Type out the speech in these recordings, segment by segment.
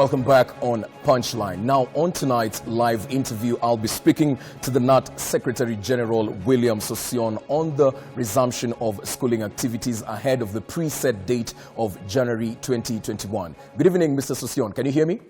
Welcome back on Punchline. Now, on tonight's live interview, I'll be speaking to the NAT Secretary General William Sossion on the resumption of schooling activities ahead of the preset date of January 2021. Good evening, Mr. Sossion. Can you hear me?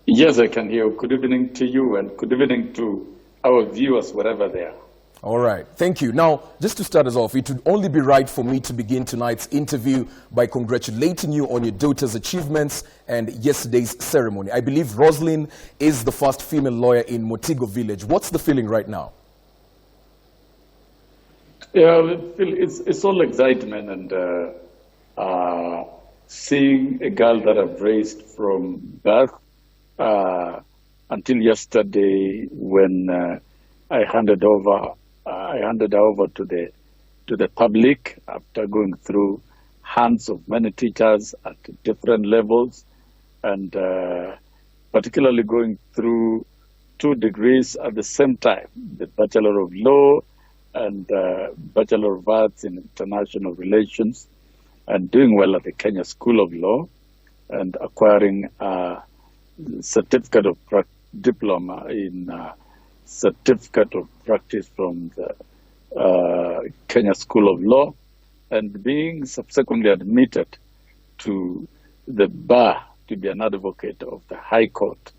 Yes, I can hear. Good evening to you and good evening to our viewers wherever they are. All right, thank you. Now, just to start us off, it would only be right for me to begin tonight's interview by congratulating you on your daughter's achievements and yesterday's ceremony. I believe Roslyn is the first female lawyer in Motigo village. What's the feeling right now? Yeah, it's all excitement and seeing a girl that I've raised from birth until yesterday when I handed her over to the public after going through hands of many teachers at different levels, and particularly going through 2 degrees at the same time, the Bachelor of Law and Bachelor of Arts in International Relations, and doing well at the Kenya School of Law, and acquiring a certificate of diploma in certificate of practice from the Kenya School of Law, and being subsequently admitted to the bar to be an advocate of the High Court.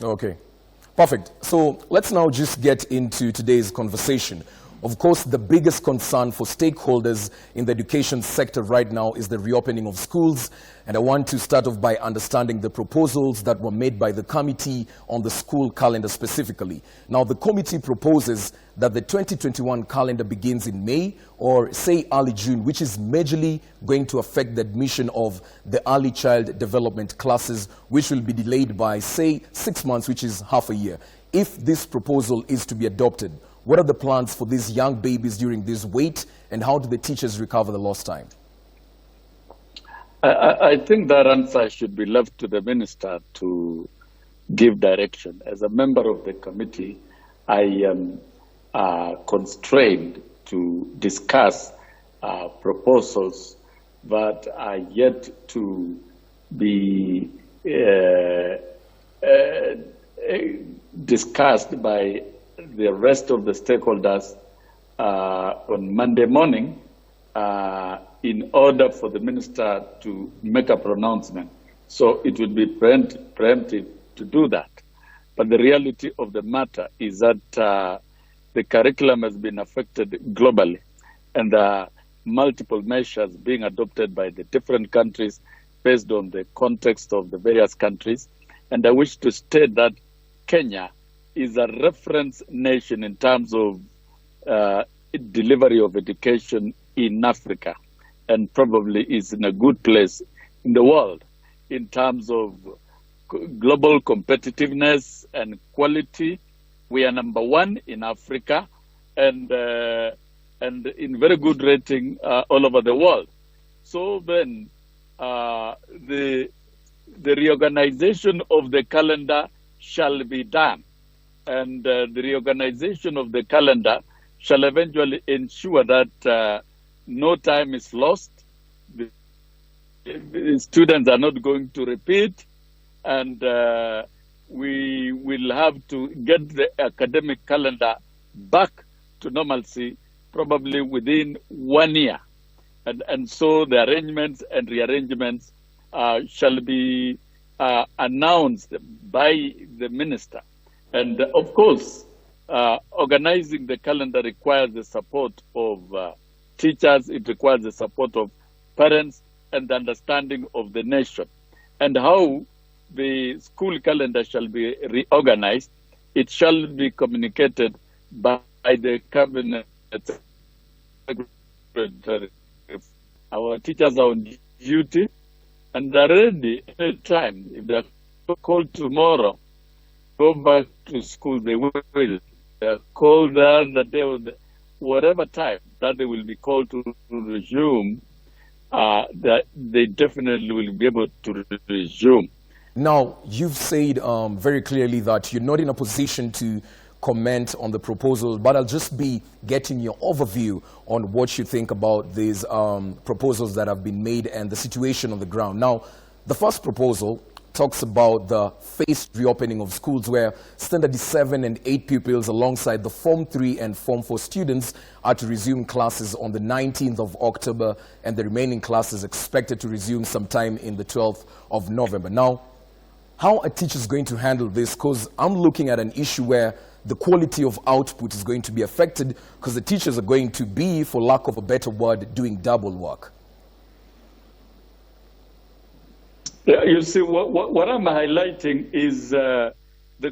Okay, perfect. So let's now just get into today's conversation. Of course, the biggest concern for stakeholders in the education sector right now is the reopening of schools. And I want to start off by understanding the proposals that were made by the committee on the school calendar specifically. Now, the committee proposes that the 2021 calendar begins in May or say early June, which is majorly going to affect the admission of the early child development classes, which will be delayed by, say, 6 months, which is half a year. If this proposal is to be adopted, what are the plans for these young babies during this wait, and how do the teachers recover the lost time? I think that answer should be left to the minister to give direction. As a member of the committee, I am constrained to discuss proposals that are yet to be discussed by the rest of the stakeholders on Monday morning in order for the minister to make a pronouncement. So it would be preemptive to do that. But the reality of the matter is that the curriculum has been affected globally, and there are multiple measures being adopted by the different countries based on the context of the various countries. And I wish to state that Kenya is a reference nation in terms of delivery of education in Africa, and probably is in a good place in the world in terms of global competitiveness and quality. We are number 1 in Africa, and in very good rating all over the world. So then the reorganization of the calendar shall be done. And the reorganization of the calendar shall eventually ensure that no time is lost, the students are not going to repeat, and we will have to get the academic calendar back to normalcy probably within 1 year. And so the arrangements and rearrangements shall be announced by the minister. And of course, organizing the calendar requires the support of teachers, it requires the support of parents and the understanding of the nation. And how the school calendar shall be reorganized, it shall be communicated by the cabinet secretary. Our teachers are on duty and they're ready anytime. If they're called tomorrow, go back to school, they will. They're called the other day, whatever time that they will be called to resume, that they definitely will be able to resume. Now, you've said very clearly that you're not in a position to comment on the proposal, but I'll just be getting your overview on what you think about these proposals that have been made and the situation on the ground. Now, The first proposal talks about the phased reopening of schools where Standard 7 and 8 pupils alongside the Form 3 and Form 4 students are to resume classes on the 19th of October and the remaining classes expected to resume sometime in the 12th of November. Now, how are teachers going to handle this? Because I'm looking at an issue where the quality of output is going to be affected because the teachers are going to be, for lack of a better word, doing double work. Yeah, you see, what I'm highlighting is the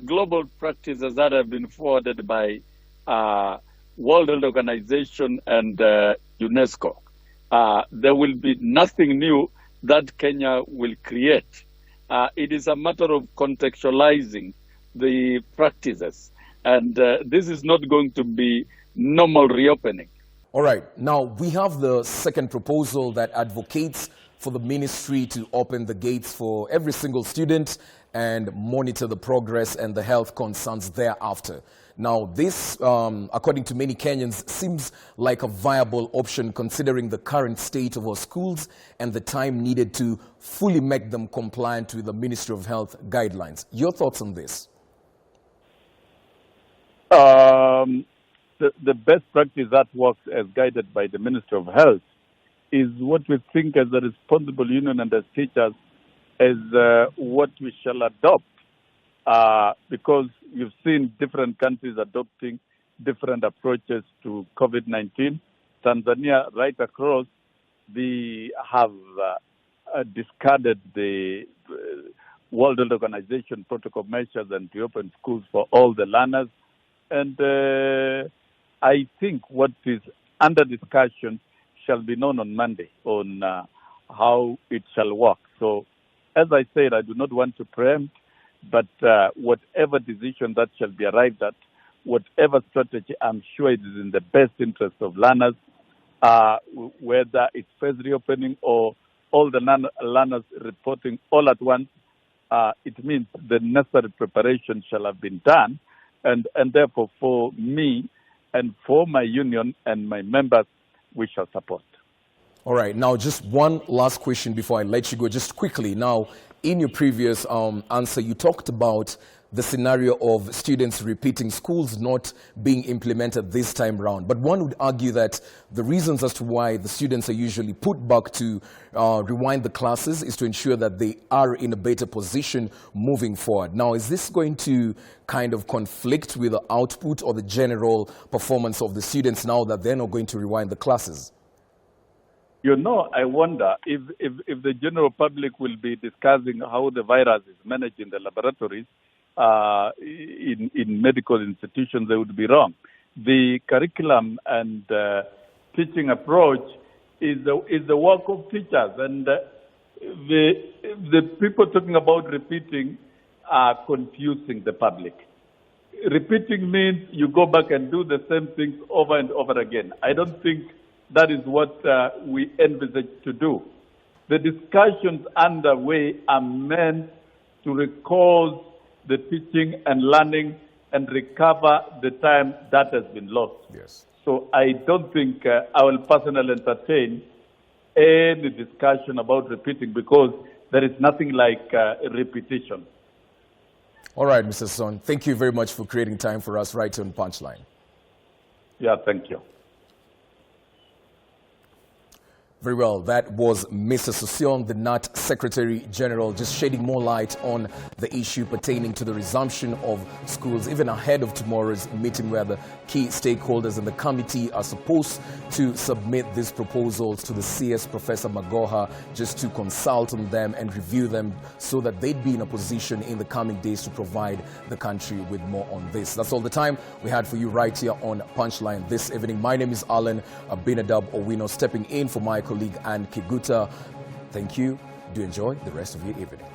global practices that have been forwarded by World Health Organization and UNESCO. There will be nothing new that Kenya will create. It is a matter of contextualizing the practices, and this is not going to be normal reopening. All right. Now, we have the second proposal that advocates for the ministry to open the gates for every single student and monitor the progress and the health concerns thereafter. Now, this, according to many Kenyans, seems like a viable option considering the current state of our schools and the time needed to fully make them compliant with the Ministry of Health guidelines. Your thoughts on this? The best practice that works as guided by the Ministry of Health is what we think as a responsible union and as teachers as what we shall adopt. Because you've seen different countries adopting different approaches to COVID-19. Tanzania, right across, they have discarded the World Health Organization protocol measures and reopen schools for all the learners. And I think what is under discussion shall be known on Monday on how it shall work. So, as I said, I do not want to preempt, but whatever decision that shall be arrived at, whatever strategy, I'm sure it is in the best interest of learners, whether it's phase reopening or all the learners reporting all at once, it means the necessary preparation shall have been done. And therefore, for me and for my union and my members, we shall support. All right. Now, just one last question before I let you go. Just quickly. Now, in your previous answer, you talked about the scenario of students repeating schools not being implemented this time round. But one would argue that the reasons as to why the students are usually put back to rewind the classes is to ensure that they are in a better position moving forward. Now, is this going to kind of conflict with the output or the general performance of the students now that they're not going to rewind the classes? You know, I wonder if the general public will be discussing how the virus is managed in the laboratories, in medical institutions, they would be wrong. The curriculum and teaching approach is the work of teachers, and the people talking about repeating are confusing the public. Repeating means you go back and do the same things over and over again. I don't think that is what we envisage to do. The discussions underway are meant to recall the teaching and learning and recover the time that has been lost. Yes. So I don't think I will personally entertain any discussion about repeating because there is nothing like repetition. All right, Mr. Son, thank you very much for creating time for us right on Punchline. Yeah, thank you. Very well, that was Mr. Sossion, the NAT Secretary General, just shedding more light on the issue pertaining to the resumption of schools, even ahead of tomorrow's meeting where the key stakeholders in the committee are supposed to submit these proposals to the CS, Professor Magoha, just to consult on them and review them so that they'd be in a position in the coming days to provide the country with more on this. That's all the time we had for you right here on Punchline this evening. My name is Alan Abinadab Owino, stepping in for my colleague Ann Kiguta. Thank you. Do enjoy the rest of your evening.